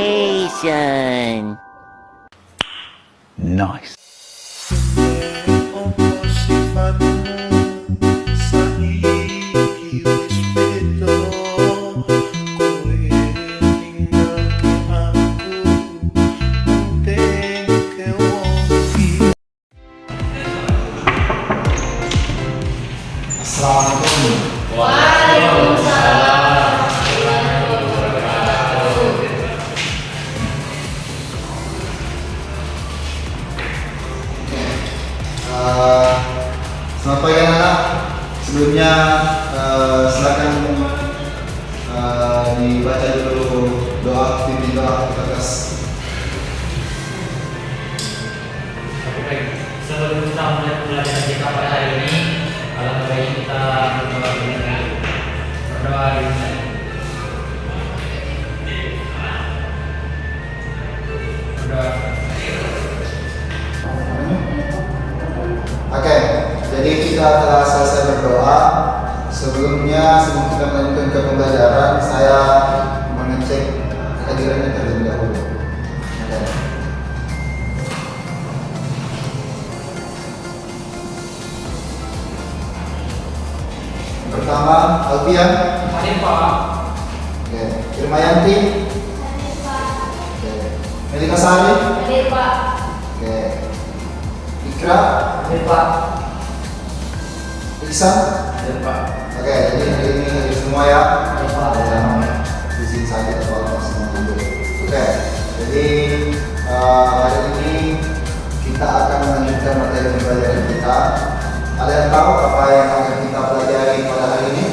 Imagination. Nice. Selamat pagi anak-anak. Sebelumnya silakan dibaca dulu doa, pimpin doa kita tes. Baik, sebelum kita mulai pelajaran kita pada hari ini, alangkah baiknya kita berdoa dulu. Berdoa dulu. Berdoa. Oke, jadi kita telah selesai berdoa. Sebelum kita melanjutkan ke pembelajaran, saya mengecek kehadirannya terlebih dahulu. Oke. Pertama, Alfian. Hadir Pak. Oke. Irmayanti. Oke. Melika Sari. Hadir Pak. Oke. Ikra. Hadir Pak. Iksan. Hadir Pak. Oke, jadi hari ini hadir semua ya. Hadir Pak. Di sini saja kalau semua hadir. Oke, jadi hari ini kita akan melanjutkan materi pembelajaran kita. Ada yang tahu apa yang akan kita pelajari pada hari ini?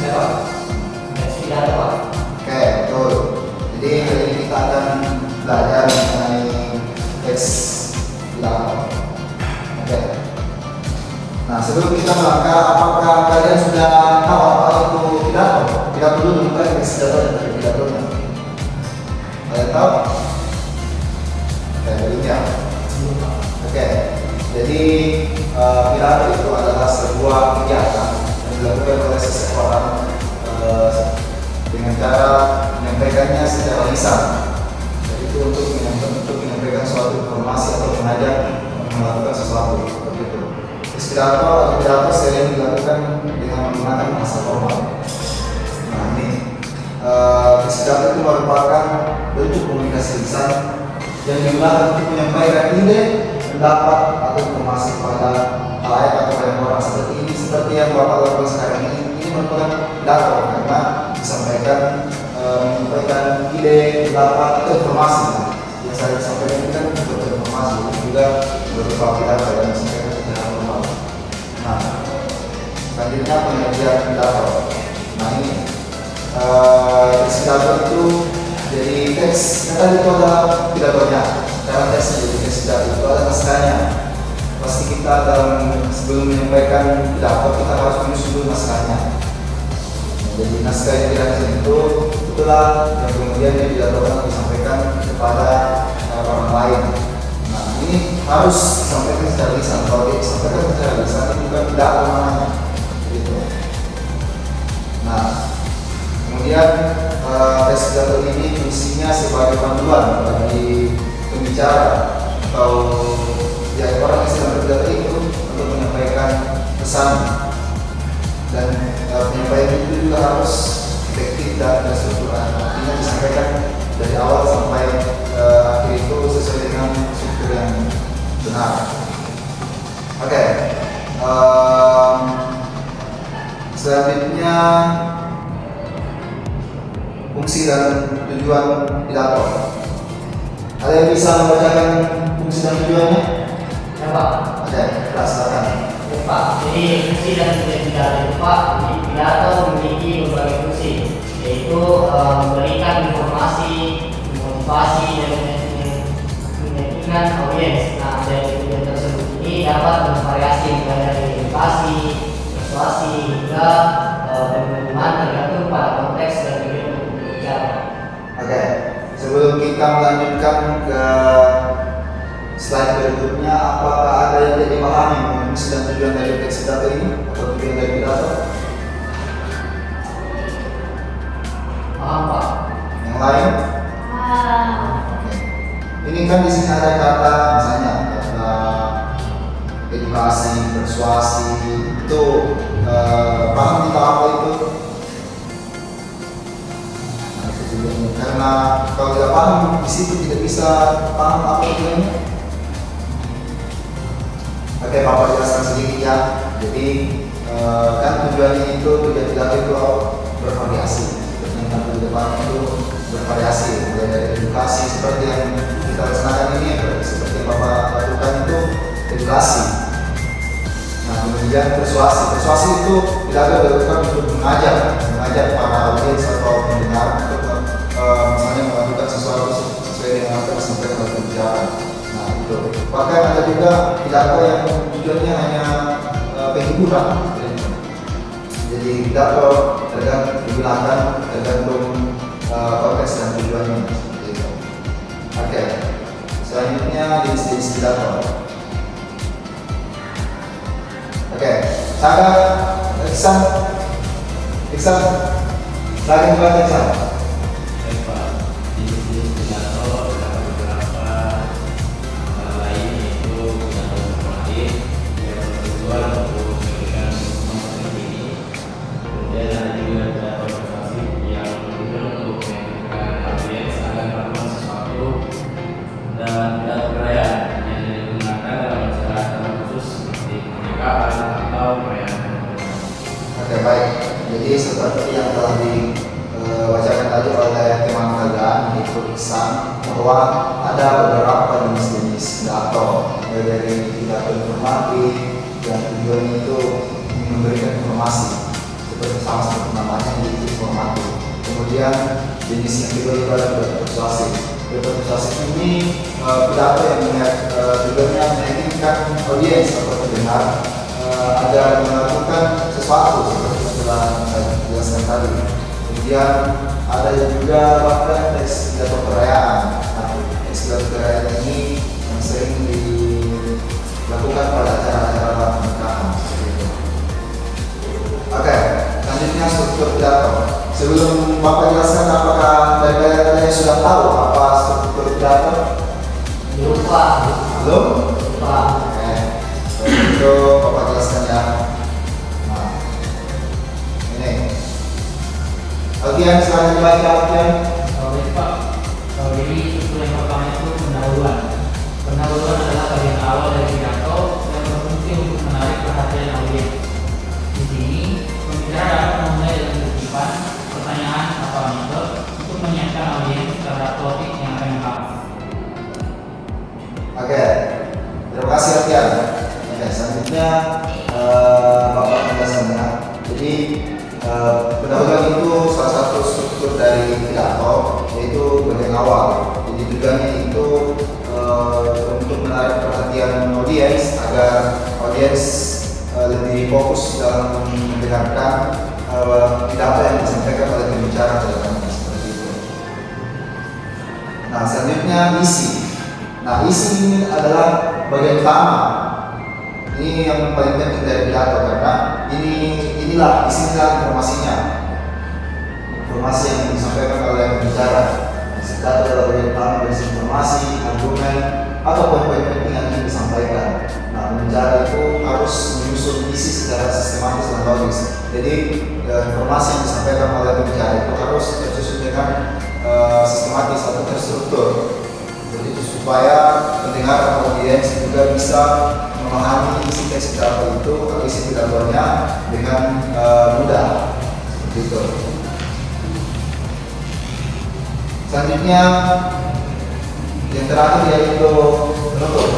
Ya Pak. Sudah ada Pak. Oke, betul. Jadi hari ini kita akan belajar mengenai teks bilangan. Oke. Nah, sebelum kita melangkah, apakah kalian sudah tahu apa itu pidato? Pidato dulu bukan teks pidato dan pidatonya. Kalian tahu? Oke, belumnya. Oke. Jadi pidato itu adalah sebuah kegiatan yang dilakukan oleh seseorang dengan cara menyampaikannya secara lisan. Jadi itu untuk menyampaikan suatu informasi atau mengajak melakukan sesuatu seperti itu. Pidato atau pidato sering dilakukan dengan menggunakan bahasa formal. Nah ini pidato itu merupakan bentuk komunikasi lisan yang digunakan untuk menyampaikan ide, pendapat atau informasi kepada halayak atau banyak orang seperti yang Bapak lakukan sekarang ini. Ini merupakan pidato karena menyampaikan ide, pendapat atau informasi. Yang saya sampaikan itu kan berupa informasi, juga berupa pidato yang disampaikan secara formal. Nah, selanjutnya pengertian pidato. Nah ini pidato itu jadi teks. Tadi itu adalah pidatonya. Cara teksnya jadi teks pidato itu ada naskahnya. Pasti kita sebelum menyampaikan pidato kita harus menyusun dulu naskahnya. Jadi naskah yang dirancang itu itulah yang kemudian dipidatokan atau disampaikan kepada orang lain. Nah ini harus disampaikan secara lisan. Kalau disampaikan secara lisan itu bukan pidato namanya. Gitu. Nah kemudian teks pidato ini fungsinya sebagai panduan bagi pembicara atau ya orang yang sedang berpidato itu untuk menyampaikan pesan. Dan penyampaian itu juga harus efektif dan terstruktur. Artinya disampaikan dari awal sampai akhir itu sesuai dengan struktur yang benar. Oke. Selanjutnya fungsi dan tujuan pidato. Ada yang bisa membacakan fungsi dan tujuannya? Ya Pak. Oke, silakan. Pak, jadi fungsi dan tujuan pidato itu Pak, pidato memiliki berbagai fungsi, yaitu memberikan informasi, motivasi dan meyakinkan audiens. Nah, dari tujuan tersebut ini dapat bervariasi mulai dari edukasi, persuasi hingga pengumuman tergantung pada konteks dan tujuan berbicara. Oke, sebelum kita melanjutkan ke slide berikutnya, apakah ada yang tidak dipahami mengenai misi dan tujuan dari teks pidato ini atau tujuan dari pidato? Paham Pak? Yang lain? Oke. Ini kan di sini ada kata misalnya kata edukasi, persuasi, itu paham kita apa itu? Nah, itu tujuannya. Karena kalau tidak paham di situ tidak bisa paham apa tujuannya. Oke, Bapak jelaskan sedikit ya. Jadi kan tujuannya itu tujuan pidato itu bervariasi. Seperti yang tadi di depan itu bervariasi, mulai dari edukasi seperti yang kita laksanakan ini, seperti yang Bapak lakukan itu edukasi. Nah, kemudian persuasi. Persuasi itu pidato dilakukan untuk mengajak para audiens atau pendengar untuk misalnya melakukan sesuatu sesuai dengan apa yang disampaikan oleh pembicara. Nah, itu. Bahkan ada juga pidato yang tujuannya hanya penghiburan. Jadi pidato tergantung konteks dan tujuannya. Gitu. Oke. Selanjutnya jenis pidato. Oke. Cara Iksan, lagi buat Iksan. Oke, baik. Jadi seperti yang telah dibacakan tadi oleh teman kalian, yaitu Iksan, bahwa ada beberapa jenis pidato, dari pidato informatif yang tujuannya itu memberikan informasi, seperti sama seperti namanya, yaitu informatif. Kemudian jenis yang kedua itu adalah pidato persuasif. Pidato persuasif ini pidato yang tujuannya meyakinkan audiens atau pendengar agar melakukan sesuatu seperti yang telah saya jelaskan tadi. Kemudian ada juga bahkan teks pidato perayaan. Nah, teks pidato perayaan ini yang sering dilakukan pada acara-acara pernikahan. Oke, selanjutnya struktur pidato. Sebelum Bapak jelaskan, apakah dari kalian sudah tahu apa struktur pidato? Lupa. Belum? Lupa. Itu Bapak jelaskan ya. Nah, ini Alfian, sekarang dibaca Alfian. Baik Pak. Jadi struktur yang pertama itu pendahuluan. Pendahuluan adalah bagian awal dari pidato yang berfungsi untuk menarik perhatian audiens. Di sini pembicara dapat memulai dengan kutipan, pertanyaan atau anekdot untuk menyiapkan audiens terhadap topik yang akan dibahas. Oke, terima kasih Alfian. Oke, selanjutnya Bapak penjelasannya. Jadi pendahuluan itu salah satu struktur dari pidato, yaitu bagian awal. Jadi tujuannya itu untuk menarik perhatian audiens agar audiens lebih fokus dalam mendengarkan pidato yang disampaikan oleh pembicara terutama seperti itu. Nah, selanjutnya isi. Nah, isi ini adalah bagian utama. Ini yang paling penting dari pidato karena inilah informasinya. Informasi yang disampaikan oleh pembicara. Pidato adalah bagian utama dari informasi, argumen, atau poin-poin penting yang ingin disampaikan. Nah, pembicara itu harus menyusun isi secara sistematis dan logis. Jadi informasi yang disampaikan oleh pembicara itu harus tersusun dengan sistematis atau terstruktur. Jadi supaya pendengar atau audiens juga bisa memahami isi teks pidato itu atau isi pidatonya dengan mudah, seperti itu. Selanjutnya yang terakhir yaitu penutup.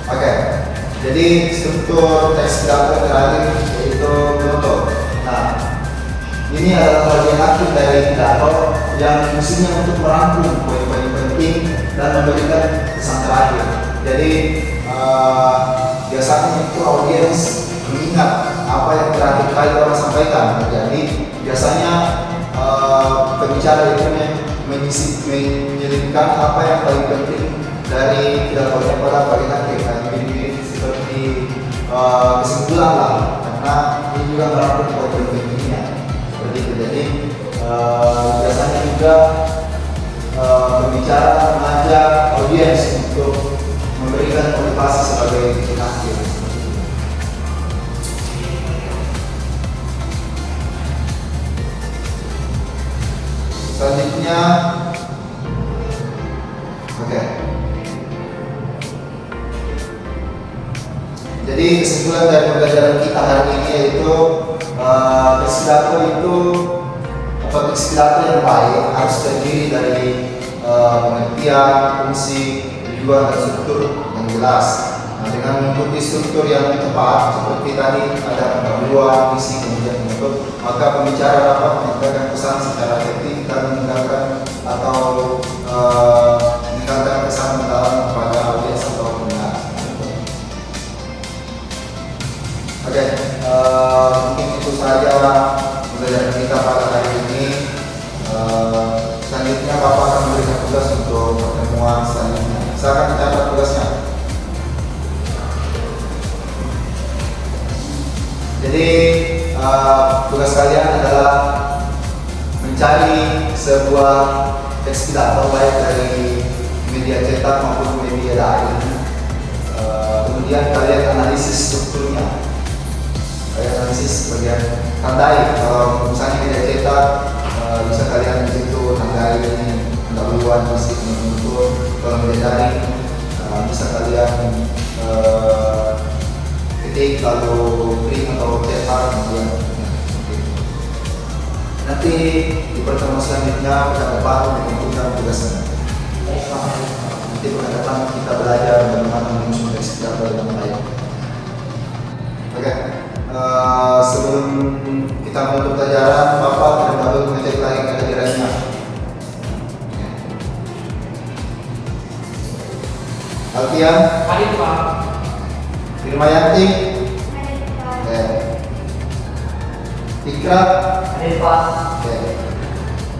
Oke, jadi struktur teks pidato yang terakhir yaitu penutup. Nah, ini adalah bagian akhir dari pidato yang fungsinya untuk merangkum poin-poin penting dan memberikan pesan terakhir. Jadi biasanya itu audiens mengingat apa yang terakhir kali orang sampaikan. Jadi biasanya pembicara itu menyelipkan apa yang paling penting dari pidatonya pada bagian akhir ini seperti kesimpulan lah, karena ini juga merangkul program ini ya, seperti itu. Jadi biasanya juga berbicara mengajak audiens untuk memberikan motivasi sebagai titik akhir. Selanjutnya, oke. Jadi kesimpulan dari pembelajaran kita hari ini yaitu pidato itu atau pidato yang baik harus terdiri dari pengertian, fungsi, tujuan dan struktur yang jelas. Nah, dengan mengikuti struktur yang tepat seperti tadi ada pendahuluan, visi, kemudian penutup, maka pembicara dapat menyampaikan pesan secara efektif dan meninggalkan atau meninggalkan kesan mendalam kepada audiens atau pendengar. Oke, mungkin itu saja pembelajaran kita pada hari ini. Selanjutnya Bapak akan memberikan tugas untuk pertemuan selanjutnya. Silakan dicatat tugasnya. Jadi tugas kalian adalah mencari sebuah teks pidato baik dari media cetak maupun media daring. Kemudian kalian analisis strukturnya. Kalian analisis bagian tandai. Kalau misalnya media cetak bisa kalian di situ tandai pendahuluan, visi, penutup. Kalau media daring bisa kalian ketik lalu print atau cetak kemudian nanti di pertemuan selanjutnya pekan depan menentukan tugasnya. Nanti pekan depan kita belajar bagaimana menyusun teks pidato dengan baik. Oke, sebelum kita menutup pelajaran, Bapak terlebih dahulu mengecek lagi kehadirannya. Alfian, Hadir Pak. Firmayanti, Ikra, Hadir Pak.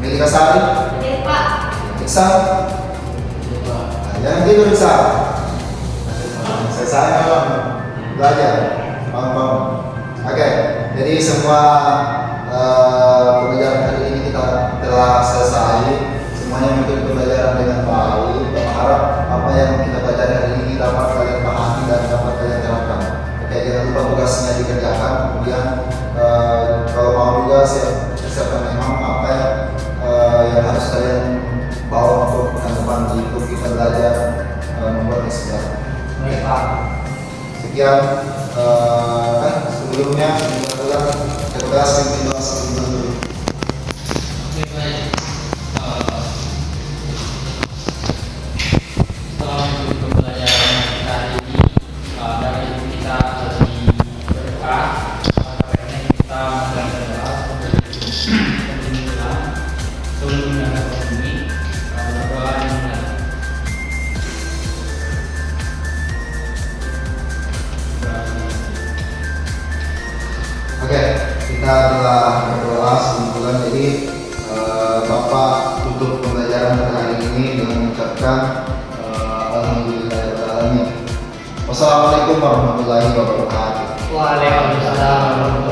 Melika Sari, Hadir Pak. Iksan, Hadir Pak. jangan tidur Iksan. Saya sayang belajar, bangun. Oke, jadi semua pembelajaran hari ini kita telah selesai. Semuanya mengikuti pembelajaran dengan baik. Bapak harap apa yang kita pelajari hari ini dapat kalian pahami dan dapat kalian terapkan. Oke, jangan lupa tugasnya dikerjakan. Kemudian kalau mau juga siapkan memang apa yang harus kalian bawa untuk pekan depan untuk kita belajar membuat SPR. Baik Pak. Sekian sebelumnya kelas yang kita sebelum dulu. Oke, baik. Setelah mengikuti pembelajaran kita hari ini, dari kita lebih berkah, karena kita belajar pembentukan sebelum mendengar ini berdoa dan mendengar. Oke, kita telah berdoa sebelum jadi Bapak tutup pembelajaran pada hari ini dengan mengucapkan Alhamdulillahirobbilalamin. Wassalamualaikum warahmatullahi wabarakatuh. Waalaikumsalam warahmatullahi wabarakatuh.